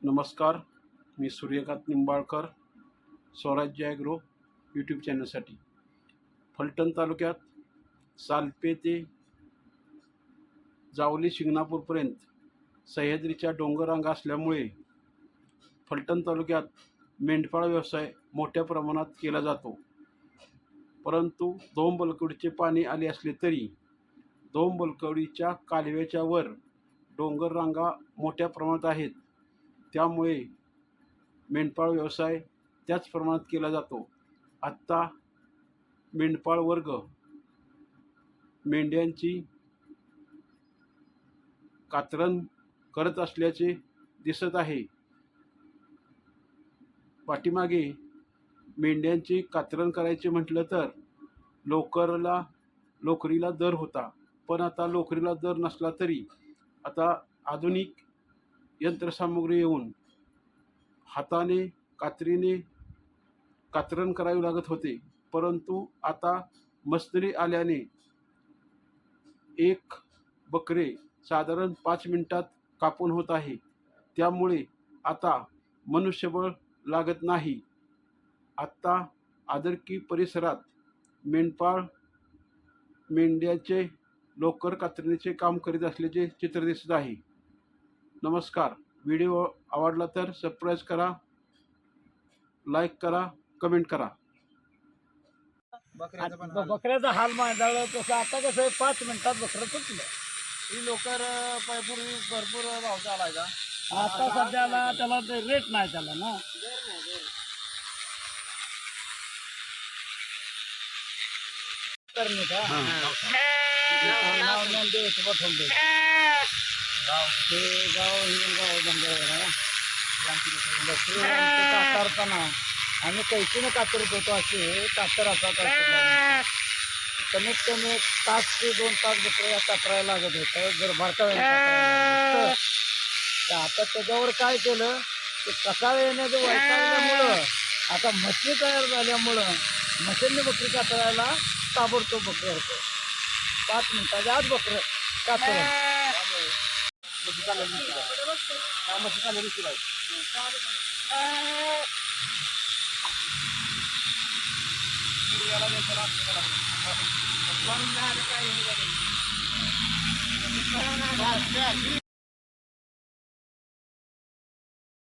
नमस्कार, मी सूर्यकांत निंबाळकर, स्वराज्य agro YouTube चॅनलसाठी. Phaltan तालुक्यात सालपे ते जावली शिंगणापूरपर्यंत सह्याद्रीच्या डोंगररांगा असल्यामुळे फलटण तालुक्यात मेंढपाळ व्यवसाय मोठ्या प्रमाणात केला जातो. परंतु धोम-बलकवडीचे पाणी आले असले तरी धोम-बलकवडीच्या कालव्याच्या वर डोंगररांगा मोठ्या प्रमाणात आहेत. त्यामुळे मेंढपाळ व्यवसाय त्याच प्रमाणात केला जातो. आत्ता मेंढपाळ वर्ग मेंढ्यांची कातरण करत असल्याचे दिसत आहे. पाठीमागे मेंढ्यांची कातरण करायचे म्हटलं तर लोकरीला दर होता, पण आता लोकरीला दर नसला तरी आता आधुनिक यंत्रसामुग्री येऊन हाताने कात्रीने कातरण करावी लागत होते. परंतु आता मशिनरी आल्याने एक बकरे साधारण 5 मिनिटात कापून होत आहे. त्यामुळे आता मनुष्यबळ लागत नाही. आत्ता आदरकी परिसरात मेंढपाळ मेंढ्याचे लोकर कातरणीचे काम करीत असल्याचे चित्र दिसत आहे. नमस्कार. व्हिडिओ आवडला तर सबस्क्राईब करा, लाईक करा, कमेंट करा. बकऱ्याचा हाल मांडाळला तसं आता कसं आहे 5 मिनिटात बकरं तुटलं. ही लोकर पूर्वी भरपूर भाव चालाय का? आता सध्याला त्याला ते रेट नाही त्याला ना. करणे का नाव नंदे ठोंबे गाव कातरताना आम्ही कैसीने कातरत होतो. असे कातर असा कमीत कमी 1 तास ते 2 तास बकऱ्या कातरायला लागत होतं. जर भारताला आता त्याच्यावर काय केलं ते कसाळ येण्याचं वैतागल्यामुळं आता मशीन तयार झाल्यामुळं मशीनने बकरी कातरायला ताबडतोब बकरी होतो. 5 मिनिटाच्या आत बकरं कातर काय